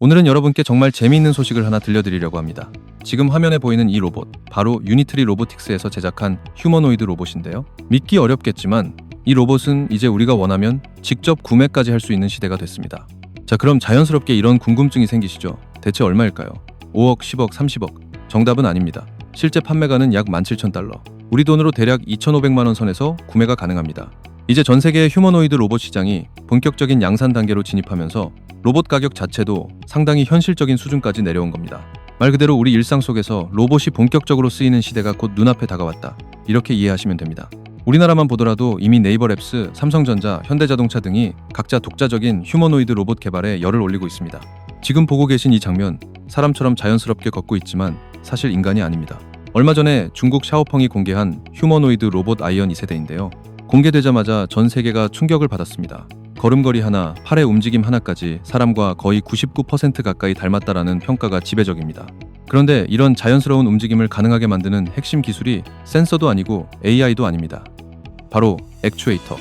오늘은 여러분께 정말 재미있는 소식을 하나 들려드리려고 합니다. 지금 화면에 보이는 이 로봇, 바로 유니트리 로보틱스에서 제작한 휴머노이드 로봇인데요. 믿기 어렵겠지만 이 로봇은 이제 우리가 원하면 직접 구매까지 할 수 있는 시대가 됐습니다. 자, 그럼 자연스럽게 이런 궁금증이 생기시죠? 대체 얼마일까요? 5억, 10억, 30억? 정답은 아닙니다. 실제 판매가는 약 17,000달러. 우리 돈으로 대략 2,500만 원 선에서 구매가 가능합니다. 이제 전 세계의 휴머노이드 로봇 시장이 본격적인 양산 단계로 진입하면서 로봇 가격 자체도 상당히 현실적인 수준까지 내려온 겁니다. 말 그대로 우리 일상 속에서 로봇이 본격적으로 쓰이는 시대가 곧 눈앞에 다가왔다. 이렇게 이해하시면 됩니다. 우리나라만 보더라도 이미 네이버랩스, 삼성전자, 현대자동차 등이 각자 독자적인 휴머노이드 로봇 개발에 열을 올리고 있습니다. 지금 보고 계신 이 장면, 사람처럼 자연스럽게 걷고 있지만 사실 인간이 아닙니다. 얼마 전에 중국 샤오펑이 공개한 휴머노이드 로봇 아이언 2세대인데요. 공개되자마자 전 세계가 충격을 받았습니다. 걸음걸이 하나, 팔의 움직임 하나까지 사람과 거의 99% 가까이 닮았다라는 평가가 지배적입니다. 그런데 이런 자연스러운 움직임을 가능하게 만드는 핵심 기술이 센서도 아니고 AI도 아닙니다. 바로 액추에이터.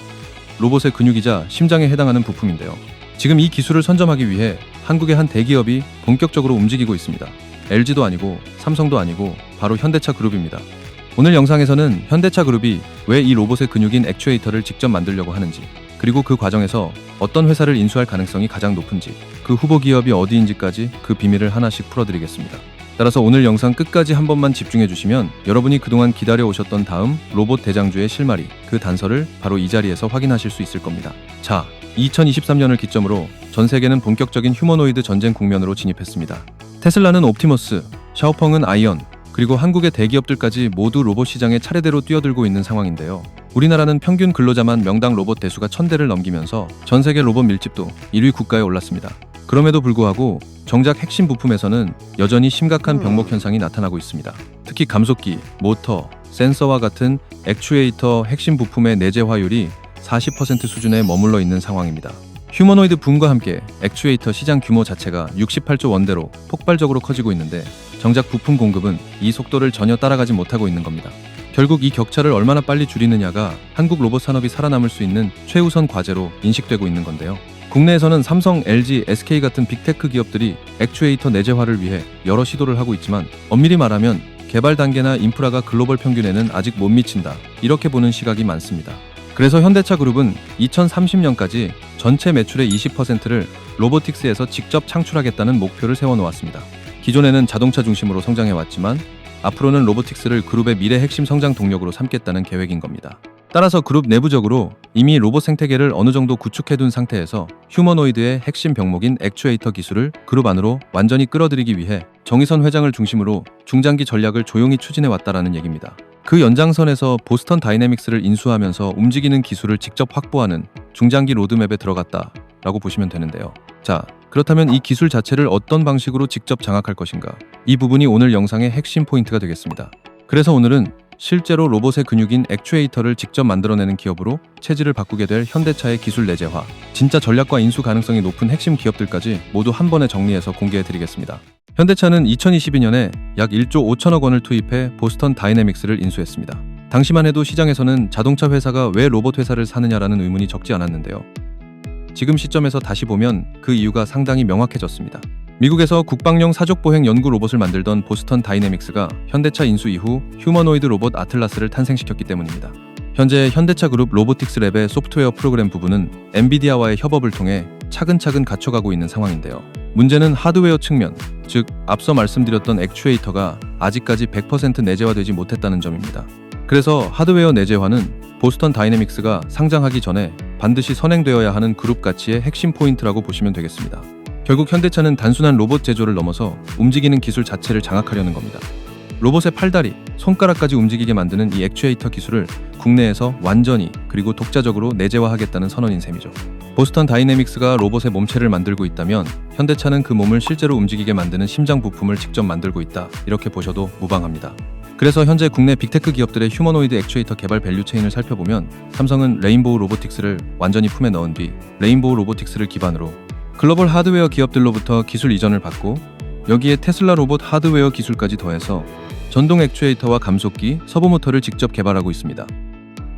로봇의 근육이자 심장에 해당하는 부품인데요. 지금 이 기술을 선점하기 위해 한국의 한 대기업이 본격적으로 움직이고 있습니다. LG도 아니고 삼성도 아니고 바로 현대차 그룹입니다. 오늘 영상에서는 현대차 그룹이 왜 이 로봇의 근육인 액추에이터를 직접 만들려고 하는지, 그리고 그 과정에서 어떤 회사를 인수할 가능성이 가장 높은지, 그 후보 기업이 어디인지까지 그 비밀을 하나씩 풀어드리겠습니다. 따라서 오늘 영상 끝까지 한 번만 집중해주시면 여러분이 그동안 기다려오셨던 다음 로봇 대장주의 실마리, 그 단서를 바로 이 자리에서 확인하실 수 있을 겁니다. 자, 2023년을 기점으로 전 세계는 본격적인 휴머노이드 전쟁 국면으로 진입했습니다. 테슬라는 옵티머스, 샤오펑은 아이언, 그리고 한국의 대기업들까지 모두 로봇 시장에 차례대로 뛰어들고 있는 상황인데요. 우리나라는 평균 근로자만 명당 로봇 대수가 1000대를 넘기면서 전 세계 로봇 밀집도 1위 국가에 올랐습니다. 그럼에도 불구하고 정작 핵심 부품에서는 여전히 심각한 병목 현상이 나타나고 있습니다. 특히 감속기, 모터, 센서와 같은 액추에이터 핵심 부품의 내재화율이 40% 수준에 머물러 있는 상황입니다. 휴머노이드 붐과 함께 액추에이터 시장 규모 자체가 68조 원대로 폭발적으로 커지고 있는데 정작 부품 공급은 이 속도를 전혀 따라가지 못하고 있는 겁니다. 결국 이 격차를 얼마나 빨리 줄이느냐가 한국 로봇 산업이 살아남을 수 있는 최우선 과제로 인식되고 있는 건데요. 국내에서는 삼성, LG, SK 같은 빅테크 기업들이 액추에이터 내재화를 위해 여러 시도를 하고 있지만 엄밀히 말하면 개발 단계나 인프라가 글로벌 평균에는 아직 못 미친다, 이렇게 보는 시각이 많습니다. 그래서 현대차 그룹은 2030년까지 전체 매출의 20%를 로보틱스에서 직접 창출하겠다는 목표를 세워놓았습니다. 기존에는 자동차 중심으로 성장해왔지만 앞으로는 로보틱스를 그룹의 미래 핵심 성장 동력으로 삼겠다는 계획인 겁니다. 따라서 그룹 내부적으로 이미 로봇 생태계를 어느 정도 구축해둔 상태에서 휴머노이드의 핵심 병목인 액추에이터 기술을 그룹 안으로 완전히 끌어들이기 위해 정의선 회장을 중심으로 중장기 전략을 조용히 추진해왔다라는 얘기입니다. 그 연장선에서 보스턴 다이내믹스를 인수하면서 움직이는 기술을 직접 확보하는 중장기 로드맵에 들어갔다라고 보시면 되는데요. 자, 그렇다면 이 기술 자체를 어떤 방식으로 직접 장악할 것인가? 이 부분이 오늘 영상의 핵심 포인트가 되겠습니다. 그래서 오늘은 실제로 로봇의 근육인 액추에이터를 직접 만들어내는 기업으로 체질을 바꾸게 될 현대차의 기술 내재화, 진짜 전략과 인수 가능성이 높은 핵심 기업들까지 모두 한 번에 정리해서 공개해드리겠습니다. 현대차는 2022년에 약 1조 5천억 원을 투입해 보스턴 다이내믹스를 인수했습니다. 당시만 해도 시장에서는 자동차 회사가 왜 로봇 회사를 사느냐라는 의문이 적지 않았는데요. 지금 시점에서 다시 보면 그 이유가 상당히 명확해졌습니다. 미국에서 국방용 사족보행 연구 로봇을 만들던 보스턴 다이내믹스가 현대차 인수 이후 휴머노이드 로봇 아틀라스를 탄생시켰기 때문입니다. 현재 현대차 그룹 로보틱스 랩의 소프트웨어 프로그램 부분은 엔비디아와의 협업을 통해 차근차근 갖춰가고 있는 상황인데요. 문제는 하드웨어 측면, 즉 앞서 말씀드렸던 액추에이터가 아직까지 100% 내재화되지 못했다는 점입니다. 그래서 하드웨어 내재화는 보스턴 다이내믹스가 상장하기 전에 반드시 선행되어야 하는 그룹 가치의 핵심 포인트라고 보시면 되겠습니다. 결국 현대차는 단순한 로봇 제조를 넘어서 움직이는 기술 자체를 장악하려는 겁니다. 로봇의 팔다리, 손가락까지 움직이게 만드는 이 액추에이터 기술을 국내에서 완전히 그리고 독자적으로 내재화하겠다는 선언인 셈이죠. 보스턴 다이내믹스가 로봇의 몸체를 만들고 있다면 현대차는 그 몸을 실제로 움직이게 만드는 심장 부품을 직접 만들고 있다, 이렇게 보셔도 무방합니다. 그래서 현재 국내 빅테크 기업들의 휴머노이드 액추에이터 개발 밸류체인을 살펴보면 삼성은 레인보우 로보틱스를 완전히 품에 넣은 뒤 레인보우 로보틱스를 기반으로 글로벌 하드웨어 기업들로부터 기술 이전을 받고 여기에 테슬라 로봇 하드웨어 기술까지 더해서 전동 액추에이터와 감속기, 서브모터를 직접 개발하고 있습니다.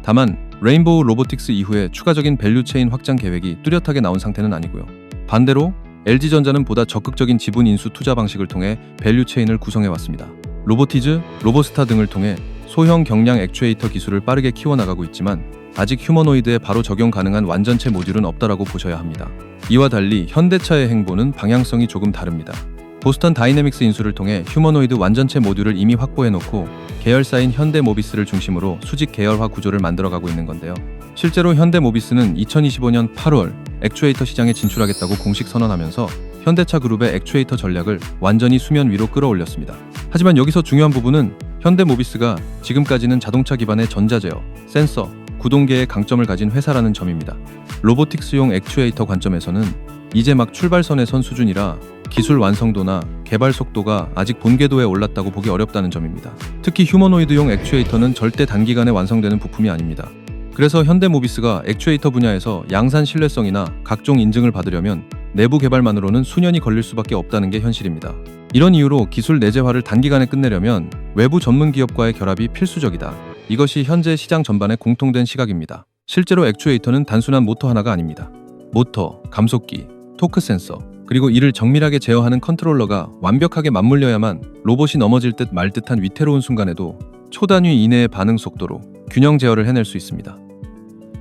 다만 레인보우 로보틱스 이후에 추가적인 밸류체인 확장 계획이 뚜렷하게 나온 상태는 아니고요. 반대로 LG전자는 보다 적극적인 지분 인수 투자 방식을 통해 밸류 체인을 구성해왔습니다. 로보티즈, 로보스타 등을 통해 소형 경량 액추에이터 기술을 빠르게 키워나가고 있지만 아직 휴머노이드에 바로 적용 가능한 완전체 모듈은 없다라고 보셔야 합니다. 이와 달리 현대차의 행보는 방향성이 조금 다릅니다. 보스턴 다이내믹스 인수를 통해 휴머노이드 완전체 모듈을 이미 확보해놓고 계열사인 현대모비스를 중심으로 수직 계열화 구조를 만들어가고 있는 건데요. 실제로 현대모비스는 2025년 8월 액추에이터 시장에 진출하겠다고 공식 선언하면서 현대차 그룹의 액추에이터 전략을 완전히 수면 위로 끌어올렸습니다. 하지만 여기서 중요한 부분은 현대모비스가 지금까지는 자동차 기반의 전자제어, 센서, 구동계의 강점을 가진 회사라는 점입니다. 로보틱스용 액추에이터 관점에서는 이제 막 출발선에 선 수준이라 기술 완성도나 개발 속도가 아직 본궤도에 올랐다고 보기 어렵다는 점입니다. 특히 휴머노이드용 액추에이터는 절대 단기간에 완성되는 부품이 아닙니다. 그래서 현대모비스가 액추에이터 분야에서 양산 신뢰성이나 각종 인증을 받으려면 내부 개발만으로는 수년이 걸릴 수밖에 없다는 게 현실입니다. 이런 이유로 기술 내재화를 단기간에 끝내려면 외부 전문 기업과의 결합이 필수적이다. 이것이 현재 시장 전반의 공통된 시각입니다. 실제로 액추에이터는 단순한 모터 하나가 아닙니다. 모터, 감속기, 토크 센서, 그리고 이를 정밀하게 제어하는 컨트롤러가 완벽하게 맞물려야만 로봇이 넘어질 듯 말 듯한 위태로운 순간에도 초단위 이내의 반응 속도로 균형 제어를 해낼 수 있습니다.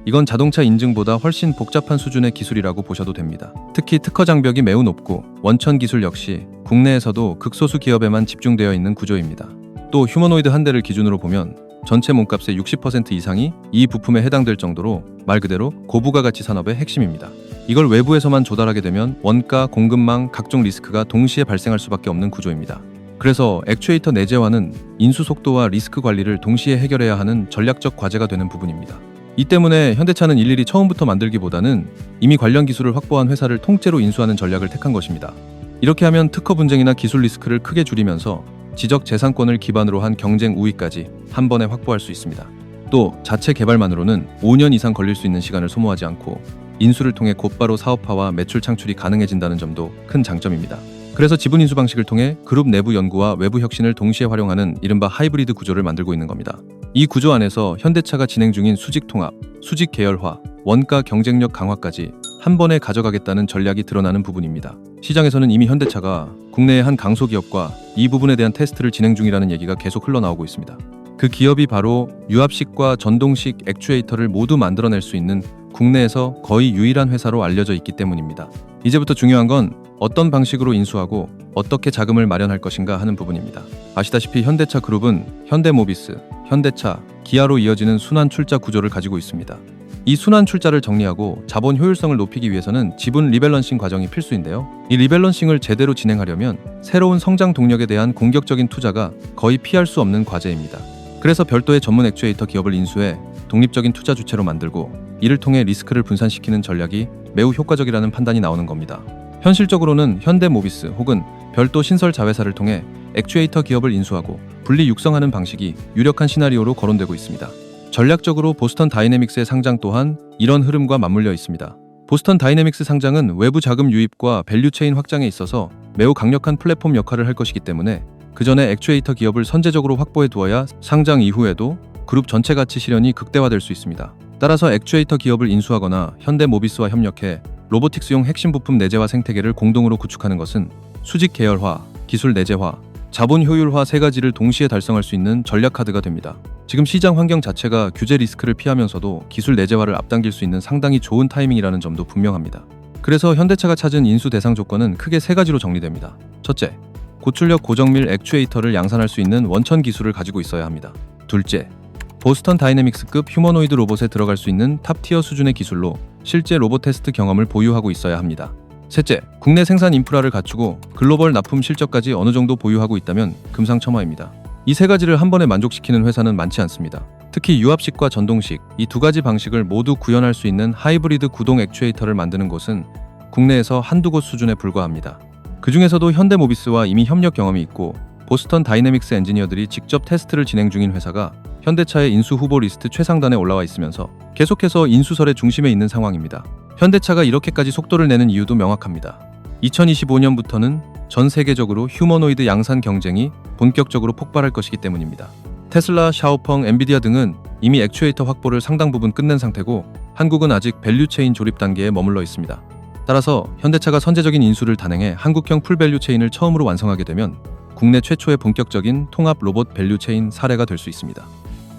이건 자동차 인증보다 훨씬 복잡한 수준의 기술이라고 보셔도 됩니다. 특히 특허 장벽이 매우 높고 원천 기술 역시 국내에서도 극소수 기업에만 집중되어 있는 구조입니다. 또 휴머노이드 한 대를 기준으로 보면 전체 몸값의 60% 이상이 이 부품에 해당될 정도로 말 그대로 고부가가치 산업의 핵심입니다. 이걸 외부에서만 조달하게 되면 원가, 공급망, 각종 리스크가 동시에 발생할 수밖에 없는 구조입니다. 그래서 액추에이터 내재화는 인수 속도와 리스크 관리를 동시에 해결해야 하는 전략적 과제가 되는 부분입니다. 이 때문에 현대차는 일일이 처음부터 만들기보다는 이미 관련 기술을 확보한 회사를 통째로 인수하는 전략을 택한 것입니다. 이렇게 하면 특허 분쟁이나 기술 리스크를 크게 줄이면서 지적 재산권을 기반으로 한 경쟁 우위까지 한 번에 확보할 수 있습니다. 또 자체 개발만으로는 5년 이상 걸릴 수 있는 시간을 소모하지 않고 인수를 통해 곧바로 사업화와 매출 창출이 가능해진다는 점도 큰 장점입니다. 그래서 지분 인수 방식을 통해 그룹 내부 연구와 외부 혁신을 동시에 활용하는 이른바 하이브리드 구조를 만들고 있는 겁니다. 이 구조 안에서 현대차가 진행 중인 수직 통합, 수직 계열화, 원가 경쟁력 강화까지 한 번에 가져가겠다는 전략이 드러나는 부분입니다. 시장에서는 이미 현대차가 국내의 한 강소기업과 이 부분에 대한 테스트를 진행 중이라는 얘기가 계속 흘러나오고 있습니다. 그 기업이 바로 유압식과 전동식 액추에이터를 모두 만들어낼 수 있는 국내에서 거의 유일한 회사로 알려져 있기 때문입니다. 이제부터 중요한 건 어떤 방식으로 인수하고 어떻게 자금을 마련할 것인가 하는 부분입니다. 아시다시피 현대차 그룹은 현대모비스, 현대차, 기아로 이어지는 순환 출자 구조를 가지고 있습니다. 이 순환 출자를 정리하고 자본 효율성을 높이기 위해서는 지분 리밸런싱 과정이 필수인데요. 이 리밸런싱을 제대로 진행하려면 새로운 성장 동력에 대한 공격적인 투자가 거의 피할 수 없는 과제입니다. 그래서 별도의 전문 액추에이터 기업을 인수해 독립적인 투자 주체로 만들고 이를 통해 리스크를 분산시키는 전략이 매우 효과적이라는 판단이 나오는 겁니다. 현실적으로는 현대모비스 혹은 별도 신설 자회사를 통해 액추에이터 기업을 인수하고 분리 육성하는 방식이 유력한 시나리오로 거론되고 있습니다. 전략적으로 보스턴 다이내믹스의 상장 또한 이런 흐름과 맞물려 있습니다. 보스턴 다이내믹스 상장은 외부 자금 유입과 밸류체인 확장에 있어서 매우 강력한 플랫폼 역할을 할 것이기 때문에 그 전에 액추에이터 기업을 선제적으로 확보해 두어야 상장 이후에도 그룹 전체 가치 실현이 극대화될 수 있습니다. 따라서 액추에이터 기업을 인수하거나 현대모비스와 협력해 로보틱스용 핵심 부품 내재화 생태계를 공동으로 구축하는 것은 수직 계열화, 기술 내재화, 자본 효율화 세 가지를 동시에 달성할 수 있는 전략 카드가 됩니다. 지금 시장 환경 자체가 규제 리스크를 피하면서도 기술 내재화를 앞당길 수 있는 상당히 좋은 타이밍이라는 점도 분명합니다. 그래서 현대차가 찾은 인수 대상 조건은 크게 세 가지로 정리됩니다. 첫째, 고출력 고정밀 액추에이터를 양산할 수 있는 원천 기술을 가지고 있어야 합니다. 둘째, 보스턴 다이내믹스급 휴머노이드 로봇에 들어갈 수 있는 탑티어 수준의 기술로 실제 로봇 테스트 경험을 보유하고 있어야 합니다. 셋째, 국내 생산 인프라를 갖추고 글로벌 납품 실적까지 어느 정도 보유하고 있다면 금상첨화입니다. 이 세 가지를 한 번에 만족시키는 회사는 많지 않습니다. 특히 유압식과 전동식, 이 두 가지 방식을 모두 구현할 수 있는 하이브리드 구동 액추에이터를 만드는 곳은 국내에서 한두 곳 수준에 불과합니다. 그 중에서도 현대모비스와 이미 협력 경험이 있고 보스턴 다이내믹스 엔지니어들이 직접 테스트를 진행 중인 회사가 현대차의 인수 후보 리스트 최상단에 올라와 있으면서 계속해서 인수설의 중심에 있는 상황입니다. 현대차가 이렇게까지 속도를 내는 이유도 명확합니다. 2025년부터는 전 세계적으로 휴머노이드 양산 경쟁이 본격적으로 폭발할 것이기 때문입니다. 테슬라, 샤오펑, 엔비디아 등은 이미 액추에이터 확보를 상당 부분 끝낸 상태고 한국은 아직 밸류체인 조립 단계에 머물러 있습니다. 따라서 현대차가 선제적인 인수를 단행해 한국형 풀밸류 체인을 처음으로 완성하게 되면 국내 최초의 본격적인 통합 로봇 밸류 체인 사례가 될 수 있습니다.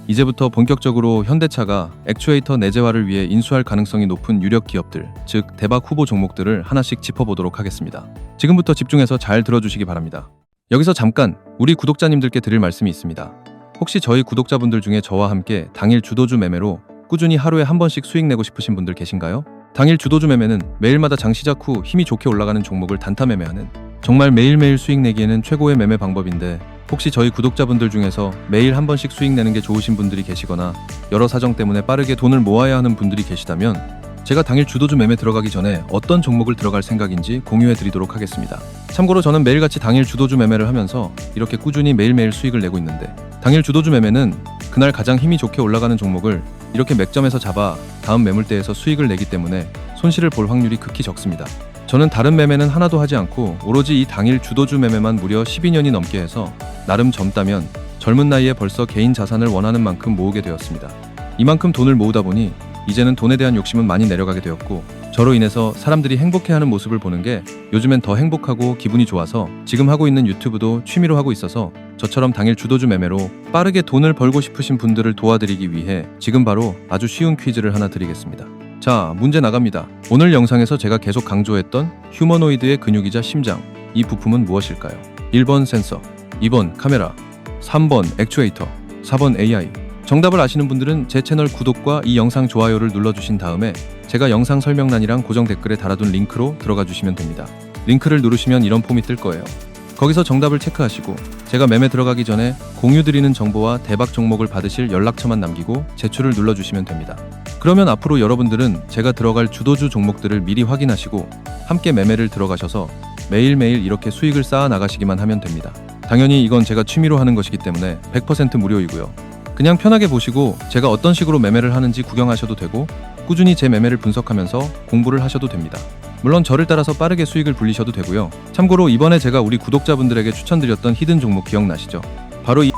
이제부터 본격적으로 현대차가 액추에이터 내재화를 위해 인수할 가능성이 높은 유력 기업들, 즉 대박 후보 종목들을 하나씩 짚어보도록 하겠습니다. 지금부터 집중해서 잘 들어주시기 바랍니다. 여기서 잠깐 우리 구독자님들께 드릴 말씀이 있습니다. 혹시 저희 구독자분들 중에 저와 함께 당일 주도주 매매로 꾸준히 하루에 한 번씩 수익 내고 싶으신 분들 계신가요? 당일 주도주 매매는 매일마다 장 시작 후 힘이 좋게 올라가는 종목을 단타 매매하는 정말 매일매일 수익 내기에는 최고의 매매 방법인데, 혹시 저희 구독자분들 중에서 매일 한 번씩 수익 내는 게 좋으신 분들이 계시거나 여러 사정 때문에 빠르게 돈을 모아야 하는 분들이 계시다면 제가 당일 주도주 매매 들어가기 전에 어떤 종목을 들어갈 생각인지 공유해 드리도록 하겠습니다. 참고로 저는 매일같이 당일 주도주 매매를 하면서 이렇게 꾸준히 매일매일 수익을 내고 있는데, 당일 주도주 매매는 그날 가장 힘이 좋게 올라가는 종목을 이렇게 맥점에서 잡아 다음 매물대에서 수익을 내기 때문에 손실을 볼 확률이 극히 적습니다. 저는 다른 매매는 하나도 하지 않고 오로지 이 당일 주도주 매매만 무려 12년이 넘게 해서 나름 젊다면 젊은 나이에 벌써 개인 자산을 원하는 만큼 모으게 되었습니다. 이만큼 돈을 모으다 보니 이제는 돈에 대한 욕심은 많이 내려가게 되었고, 저로 인해서 사람들이 행복해하는 모습을 보는 게 요즘엔 더 행복하고 기분이 좋아서 지금 하고 있는 유튜브도 취미로 하고 있어서 저처럼 당일 주도주 매매로 빠르게 돈을 벌고 싶으신 분들을 도와드리기 위해 지금 바로 아주 쉬운 퀴즈를 하나 드리겠습니다. 자, 문제 나갑니다. 오늘 영상에서 제가 계속 강조했던 휴머노이드의 근육이자 심장, 이 부품은 무엇일까요? 1번 센서, 2번 카메라, 3번 액추에이터, 4번 AI. 정답을 아시는 분들은 제 채널 구독과 이 영상 좋아요를 눌러주신 다음에 제가 영상 설명란이랑 고정 댓글에 달아둔 링크로 들어가 주시면 됩니다. 링크를 누르시면 이런 폼이 뜰 거예요. 거기서 정답을 체크하시고 제가 매매 들어가기 전에 공유드리는 정보와 대박 종목을 받으실 연락처만 남기고 제출을 눌러주시면 됩니다. 그러면 앞으로 여러분들은 제가 들어갈 주도주 종목들을 미리 확인하시고 함께 매매를 들어가셔서 매일매일 이렇게 수익을 쌓아 나가시기만 하면 됩니다. 당연히 이건 제가 취미로 하는 것이기 때문에 100% 무료이고요. 그냥 편하게 보시고 제가 어떤 식으로 매매를 하는지 구경하셔도 되고 꾸준히 제 매매를 분석하면서 공부를 하셔도 됩니다. 물론 저를 따라서 빠르게 수익을 불리셔도 되고요. 참고로 이번에 제가 우리 구독자분들에게 추천드렸던 히든 종목 기억나시죠? 바로 이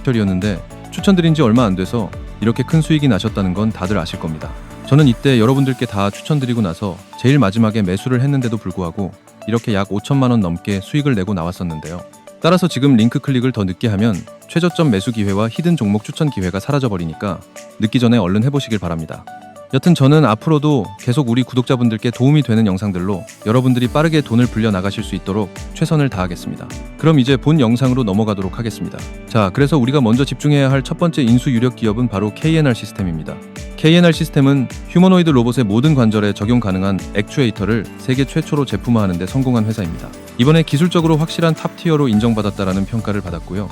혈이었는데 추천드린 지 얼마 안 돼서 이렇게 큰 수익이 나셨다는 건 다들 아실 겁니다. 저는 이때 여러분들께 다 추천드리고 나서 제일 마지막에 매수를 했는데도 불구하고 이렇게 약 5천만 원 넘게 수익을 내고 나왔었는데요. 따라서 지금 링크 클릭을 더 늦게 하면 최저점 매수 기회와 히든 종목 추천 기회가 사라져버리니까 늦기 전에 얼른 해보시길 바랍니다. 여튼 저는 앞으로도 계속 우리 구독자분들께 도움이 되는 영상들로 여러분들이 빠르게 돈을 불려 나가실 수 있도록 최선을 다하겠습니다. 그럼 이제 본 영상으로 넘어가도록 하겠습니다. 자, 그래서 우리가 먼저 집중해야 할 첫 번째 인수 유력 기업은 바로 KNR 시스템입니다. KNR 시스템은 휴머노이드 로봇의 모든 관절에 적용 가능한 액추에이터를 세계 최초로 제품화하는 데 성공한 회사입니다. 이번에 기술적으로 확실한 탑티어로 인정받았다라는 평가를 받았고요.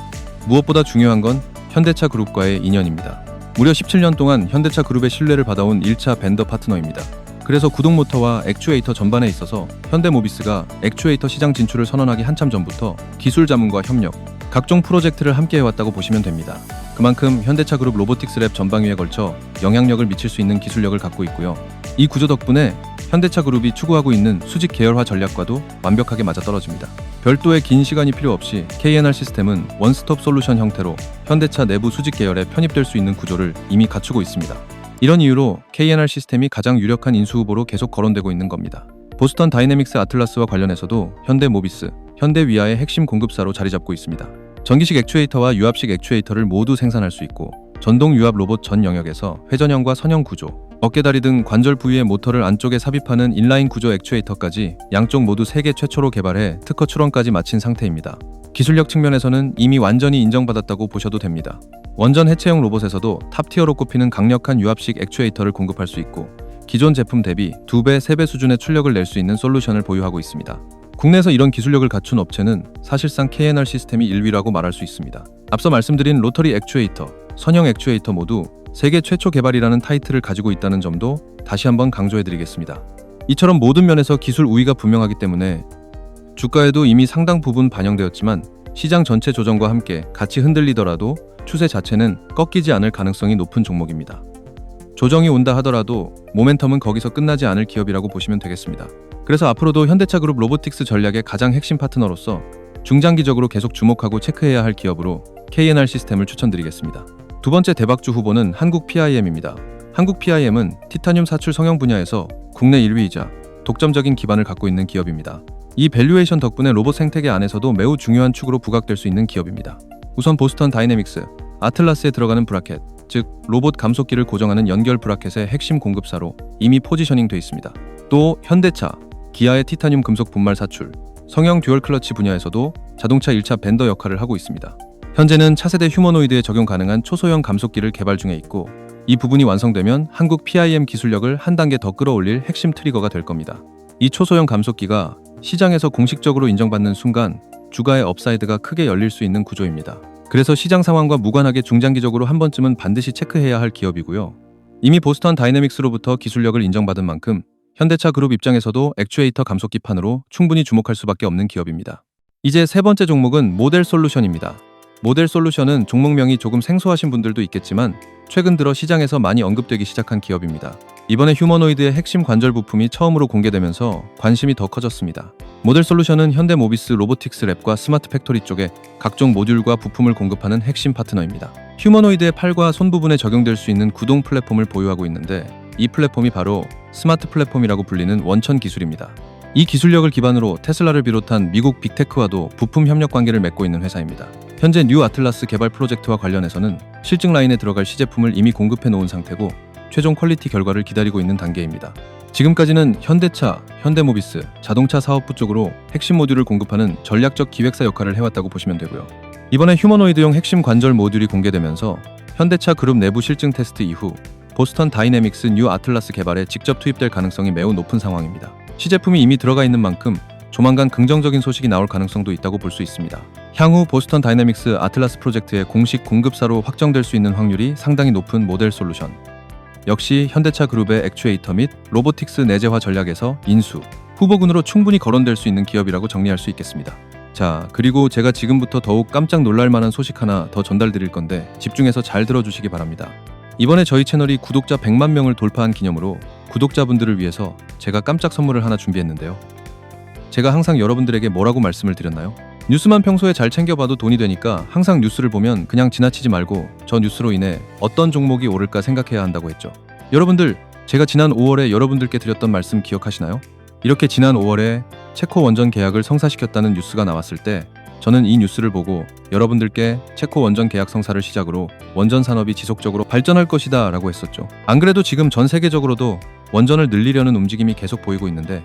무엇보다 중요한 건 현대차 그룹과의 인연입니다. 무려 17년 동안 현대차 그룹의 신뢰를 받아온 1차 벤더 파트너입니다. 그래서 구동모터와 액추에이터 전반에 있어서 현대모비스가 액추에이터 시장 진출을 선언하기 한참 전부터 기술 자문과 협력, 각종 프로젝트를 함께 해왔다고 보시면 됩니다. 그만큼 현대차 그룹 로보틱스 랩 전방위에 걸쳐 영향력을 미칠 수 있는 기술력을 갖고 있고요. 이 구조 덕분에 현대차 그룹이 추구하고 있는 수직 계열화 전략과도 완벽하게 맞아떨어집니다. 별도의 긴 시간이 필요 없이 KNR 시스템은 원스톱 솔루션 형태로 현대차 내부 수직 계열에 편입될 수 있는 구조를 이미 갖추고 있습니다. 이런 이유로 KNR 시스템이 가장 유력한 인수 후보로 계속 거론되고 있는 겁니다. 보스턴 다이내믹스 아틀라스와 관련해서도 현대모비스, 현대위아의 핵심 공급사로 자리 잡고 있습니다. 전기식 액추에이터와 유압식 액추에이터를 모두 생산할 수 있고 전동 유압 로봇 전 영역에서 회전형과 선형 구조, 어깨다리 등 관절 부위의 모터를 안쪽에 삽입하는 인라인 구조 액추에이터까지 양쪽 모두 세계 최초로 개발해 특허 출원까지 마친 상태입니다. 기술력 측면에서는 이미 완전히 인정받았다고 보셔도 됩니다. 원전 해체형 로봇에서도 탑티어로 꼽히는 강력한 유압식 액추에이터를 공급할 수 있고 기존 제품 대비 2배, 3배 수준의 출력을 낼 수 있는 솔루션을 보유하고 있습니다. 국내에서 이런 기술력을 갖춘 업체는 사실상 KNR 시스템이 1위라고 말할 수 있습니다. 앞서 말씀드린 로터리 액추에이터, 선형 액추에이터 모두 세계 최초 개발이라는 타이틀을 가지고 있다는 점도 다시 한번 강조해드리겠습니다. 이처럼 모든 면에서 기술 우위가 분명하기 때문에 주가에도 이미 상당 부분 반영되었지만 시장 전체 조정과 함께 같이 흔들리더라도 추세 자체는 꺾이지 않을 가능성이 높은 종목입니다. 조정이 온다 하더라도 모멘텀은 거기서 끝나지 않을 기업이라고 보시면 되겠습니다. 그래서 앞으로도 현대차 그룹 로보틱스 전략의 가장 핵심 파트너로서 중장기적으로 계속 주목하고 체크해야 할 기업으로 KNR 시스템을 추천드리겠습니다. 두 번째 대박주 후보는 한국 PIM입니다. 한국 PIM은 티타늄 사출 성형 분야에서 국내 1위이자 독점적인 기반을 갖고 있는 기업입니다. 이 밸류에이션 덕분에 로봇 생태계 안에서도 매우 중요한 축으로 부각될 수 있는 기업입니다. 우선 보스턴 다이내믹스, 아틀라스에 들어가는 브라켓, 즉 로봇 감속기를 고정하는 연결 브라켓의 핵심 공급사로 이미 포지셔닝 돼 있습니다. 또 현대차, 기아의 티타늄 금속 분말 사출, 성형 듀얼 클러치 분야에서도 자동차 1차 벤더 역할을 하고 있습니다. 현재는 차세대 휴머노이드에 적용 가능한 초소형 감속기를 개발 중에 있고 이 부분이 완성되면 한국 PIM 기술력을 한 단계 더 끌어올릴 핵심 트리거가 될 겁니다. 이 초소형 감속기가 시장에서 공식적으로 인정받는 순간 주가의 업사이드가 크게 열릴 수 있는 구조입니다. 그래서 시장 상황과 무관하게 중장기적으로 한 번쯤은 반드시 체크해야 할 기업이고요. 이미 보스턴 다이내믹스로부터 기술력을 인정받은 만큼 현대차 그룹 입장에서도 액추에이터 감속기판으로 충분히 주목할 수밖에 없는 기업입니다. 이제 세 번째 종목은 모델 솔루션입니다. 모델 솔루션은 종목명이 조금 생소하신 분들도 있겠지만 최근 들어 시장에서 많이 언급되기 시작한 기업입니다. 이번에 휴머노이드의 핵심 관절 부품이 처음으로 공개되면서 관심이 더 커졌습니다. 모델 솔루션은 현대모비스 로보틱스 랩과 스마트 팩토리 쪽에 각종 모듈과 부품을 공급하는 핵심 파트너입니다. 휴머노이드의 팔과 손 부분에 적용될 수 있는 구동 플랫폼을 보유하고 있는데 이 플랫폼이 바로 스마트 플랫폼이라고 불리는 원천 기술입니다. 이 기술력을 기반으로 테슬라를 비롯한 미국 빅테크와도 부품 협력 관계를 맺고 있는 회사입니다. 현재 뉴 아틀라스 개발 프로젝트와 관련해서는 실증 라인에 들어갈 시제품을 이미 공급해 놓은 상태고 최종 퀄리티 결과를 기다리고 있는 단계입니다. 지금까지는 현대차, 현대모비스, 자동차 사업부 쪽으로 핵심 모듈을 공급하는 전략적 기획사 역할을 해왔다고 보시면 되고요. 이번에 휴머노이드용 핵심 관절 모듈이 공개되면서 현대차 그룹 내부 실증 테스트 이후 보스턴 다이내믹스 뉴 아틀라스 개발에 직접 투입될 가능성이 매우 높은 상황입니다. 시제품이 이미 들어가 있는 만큼 조만간 긍정적인 소식이 나올 가능성도 있다고 볼 수 있습니다. 향후 보스턴 다이내믹스 아틀라스 프로젝트의 공식 공급사로 확정될 수 있는 확률이 상당히 높은 모델 솔루션. 역시 현대차 그룹의 액추에이터 및 로보틱스 내재화 전략에서 인수, 후보군으로 충분히 거론될 수 있는 기업이라고 정리할 수 있겠습니다. 자, 그리고 제가 지금부터 더욱 깜짝 놀랄 만한 소식 하나 더 전달드릴 건데 집중해서 잘 들어주시기 바랍니다. 이번에 저희 채널이 구독자 100만 명을 돌파한 기념으로 구독자분들을 위해서 제가 깜짝 선물을 하나 준비했는데요. 제가 항상 여러분들에게 뭐라고 말씀을 드렸나요? 뉴스만 평소에 잘 챙겨봐도 돈이 되니까 항상 뉴스를 보면 그냥 지나치지 말고 저 뉴스로 인해 어떤 종목이 오를까 생각해야 한다고 했죠. 여러분들, 제가 지난 5월에 여러분들께 드렸던 말씀 기억하시나요? 이렇게 지난 5월에 체코 원전 계약을 성사시켰다는 뉴스가 나왔을 때 저는 이 뉴스를 보고 여러분들께 체코 원전 계약 성사를 시작으로 원전 산업이 지속적으로 발전할 것이다 라고 했었죠. 안 그래도 지금 전 세계적으로도 원전을 늘리려는 움직임이 계속 보이고 있는데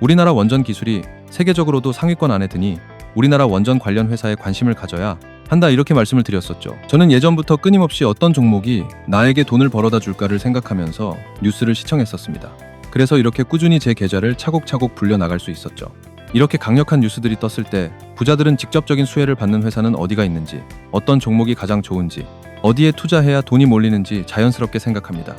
우리나라 원전 기술이 세계적으로도 상위권 안에 드니 우리나라 원전 관련 회사에 관심을 가져야 한다 이렇게 말씀을 드렸었죠. 저는 예전부터 끊임없이 어떤 종목이 나에게 돈을 벌어다 줄까를 생각하면서 뉴스를 시청했었습니다. 그래서 이렇게 꾸준히 제 계좌를 차곡차곡 불려나갈 수 있었죠. 이렇게 강력한 뉴스들이 떴을 때 부자들은 직접적인 수혜를 받는 회사는 어디가 있는지, 어떤 종목이 가장 좋은지, 어디에 투자해야 돈이 몰리는지 자연스럽게 생각합니다.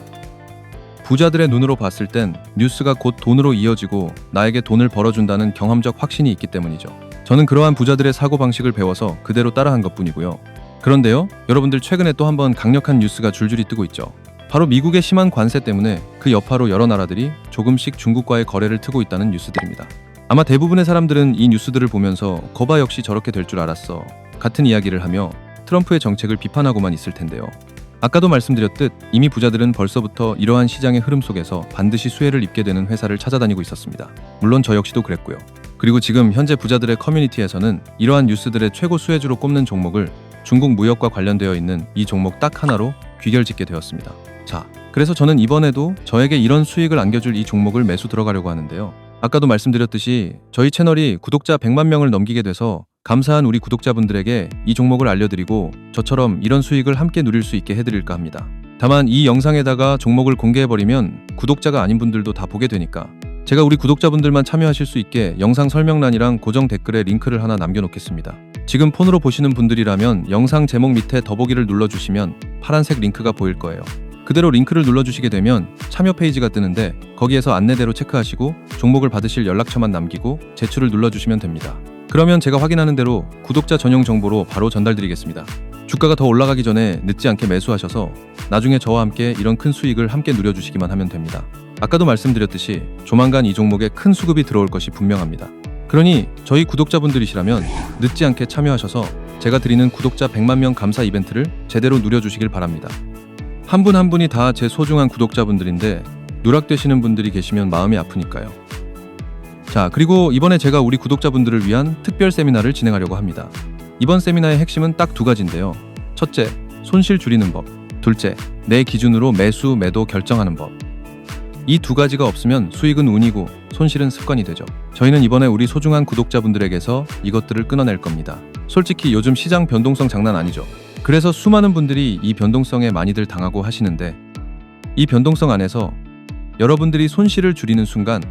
부자들의 눈으로 봤을 땐 뉴스가 곧 돈으로 이어지고 나에게 돈을 벌어준다는 경험적 확신이 있기 때문이죠. 저는 그러한 부자들의 사고방식을 배워서 그대로 따라한 것뿐이고요. 그런데요, 여러분들 최근에 또 한번 강력한 뉴스가 줄줄이 뜨고 있죠. 바로 미국의 심한 관세 때문에 그 여파로 여러 나라들이 조금씩 중국과의 거래를 트고 있다는 뉴스들입니다. 아마 대부분의 사람들은 이 뉴스들을 보면서 거봐 역시 저렇게 될 줄 알았어 같은 이야기를 하며 트럼프의 정책을 비판하고만 있을 텐데요. 아까도 말씀드렸듯 이미 부자들은 벌써부터 이러한 시장의 흐름 속에서 반드시 수혜를 입게 되는 회사를 찾아다니고 있었습니다. 물론 저 역시도 그랬고요. 그리고 지금 현재 부자들의 커뮤니티에서는 이러한 뉴스들의 최고 수혜주로 꼽는 종목을 중국 무역과 관련되어 있는 이 종목 딱 하나로 귀결짓게 되었습니다. 자, 그래서 저는 이번에도 저에게 이런 수익을 안겨줄 이 종목을 매수 들어가려고 하는데요. 아까도 말씀드렸듯이 저희 채널이 구독자 100만 명을 넘기게 돼서 감사한 우리 구독자분들에게 이 종목을 알려드리고 저처럼 이런 수익을 함께 누릴 수 있게 해드릴까 합니다. 다만 이 영상에다가 종목을 공개해버리면 구독자가 아닌 분들도 다 보게 되니까 제가 우리 구독자분들만 참여하실 수 있게 영상 설명란이랑 고정 댓글에 링크를 하나 남겨놓겠습니다. 지금 폰으로 보시는 분들이라면 영상 제목 밑에 더보기를 눌러주시면 파란색 링크가 보일 거예요. 그대로 링크를 눌러주시게 되면 참여 페이지가 뜨는데 거기에서 안내대로 체크하시고 종목을 받으실 연락처만 남기고 제출을 눌러주시면 됩니다. 그러면 제가 확인하는 대로 구독자 전용 정보로 바로 전달드리겠습니다. 주가가 더 올라가기 전에 늦지 않게 매수하셔서 나중에 저와 함께 이런 큰 수익을 함께 누려주시기만 하면 됩니다. 아까도 말씀드렸듯이 조만간 이 종목에 큰 수급이 들어올 것이 분명합니다. 그러니 저희 구독자분들이시라면 늦지 않게 참여하셔서 제가 드리는 구독자 100만 명 감사 이벤트를 제대로 누려주시길 바랍니다. 한 분 한 분이 다 제 소중한 구독자분들인데 누락되시는 분들이 계시면 마음이 아프니까요. 자, 그리고 이번에 제가 우리 구독자분들을 위한 특별 세미나를 진행하려고 합니다. 이번 세미나의 핵심은 딱 두 가지인데요. 첫째, 손실 줄이는 법. 둘째, 내 기준으로 매수, 매도 결정하는 법. 이 두 가지가 없으면 수익은 운이고 손실은 습관이 되죠. 저희는 이번에 우리 소중한 구독자분들에게서 이것들을 끊어낼 겁니다. 솔직히 요즘 시장 변동성 장난 아니죠. 그래서 수많은 분들이 이 변동성에 많이들 당하고 하시는데, 이 변동성 안에서 여러분들이 손실을 줄이는 순간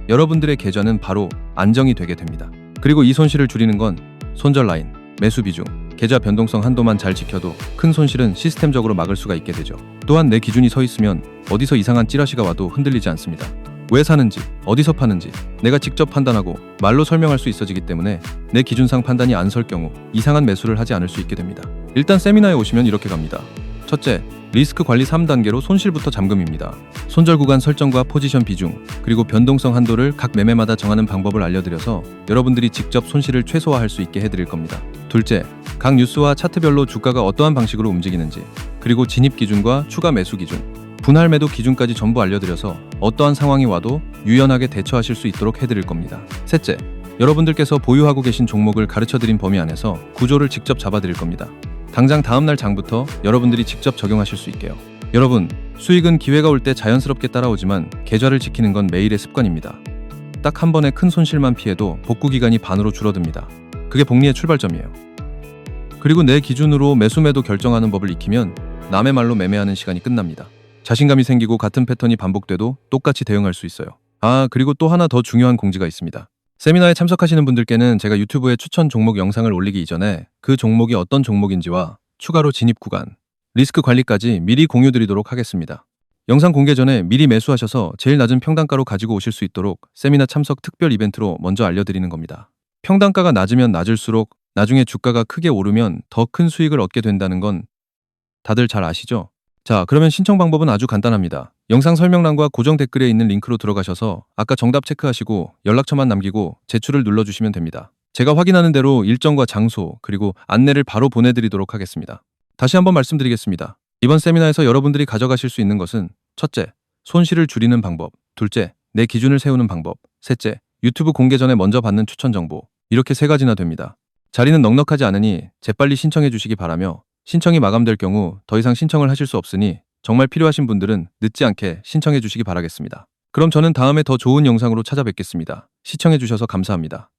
여러분들의 계좌는 바로 안정이 되게 됩니다. 그리고 이 손실을 줄이는 건 손절 라인, 매수 비중, 계좌 변동성 한도만 잘 지켜도 큰 손실은 시스템적으로 막을 수가 있게 되죠. 또한 내 기준이 서 있으면 어디서 이상한 찌라시가 와도 흔들리지 않습니다. 왜 사는지, 어디서 파는지 내가 직접 판단하고 말로 설명할 수 있어지기 때문에 내 기준상 판단이 안 설 경우 이상한 매수를 하지 않을 수 있게 됩니다. 일단 세미나에 오시면 이렇게 갑니다. 첫째, 리스크 관리 3단계로 손실부터 잠금입니다. 손절 구간 설정과 포지션 비중, 그리고 변동성 한도를 각 매매마다 정하는 방법을 알려드려서 여러분들이 직접 손실을 최소화할 수 있게 해드릴 겁니다. 둘째, 각 뉴스와 차트별로 주가가 어떠한 방식으로 움직이는지, 그리고 진입 기준과 추가 매수 기준, 분할 매도 기준까지 전부 알려드려서 어떠한 상황이 와도 유연하게 대처하실 수 있도록 해드릴 겁니다. 셋째, 여러분들께서 보유하고 계신 종목을 가르쳐드린 범위 안에서 구조를 직접 잡아드릴 겁니다. 당장 다음날 장부터 여러분들이 직접 적용하실 수 있게요. 여러분, 수익은 기회가 올 때 자연스럽게 따라오지만 계좌를 지키는 건 매일의 습관입니다. 딱 한 번에 큰 손실만 피해도 복구 기간이 반으로 줄어듭니다. 그게 복리의 출발점이에요. 그리고 내 기준으로 매수 매도 결정하는 법을 익히면 남의 말로 매매하는 시간이 끝납니다. 자신감이 생기고 같은 패턴이 반복돼도 똑같이 대응할 수 있어요. 그리고 또 하나 더 중요한 공지가 있습니다. 세미나에 참석하시는 분들께는 제가 유튜브에 추천 종목 영상을 올리기 이전에 그 종목이 어떤 종목인지와 추가로 진입 구간, 리스크 관리까지 미리 공유드리도록 하겠습니다. 영상 공개 전에 미리 매수하셔서 제일 낮은 평단가로 가지고 오실 수 있도록 세미나 참석 특별 이벤트로 먼저 알려드리는 겁니다. 평단가가 낮으면 낮을수록 나중에 주가가 크게 오르면 더 큰 수익을 얻게 된다는 건 다들 잘 아시죠? 자, 그러면 신청 방법은 아주 간단합니다. 영상 설명란과 고정 댓글에 있는 링크로 들어가셔서 아까 정답 체크하시고 연락처만 남기고 제출을 눌러주시면 됩니다. 제가 확인하는 대로 일정과 장소, 그리고 안내를 바로 보내드리도록 하겠습니다. 다시 한번 말씀드리겠습니다. 이번 세미나에서 여러분들이 가져가실 수 있는 것은 첫째, 손실을 줄이는 방법. 둘째, 내 기준을 세우는 방법. 셋째, 유튜브 공개 전에 먼저 받는 추천 정보. 이렇게 세 가지나 됩니다. 자리는 넉넉하지 않으니 재빨리 신청해 주시기 바라며, 신청이 마감될 경우 더 이상 신청을 하실 수 없으니 정말 필요하신 분들은 늦지 않게 신청해 주시기 바라겠습니다. 그럼 저는 다음에 더 좋은 영상으로 찾아뵙겠습니다. 시청해 주셔서 감사합니다.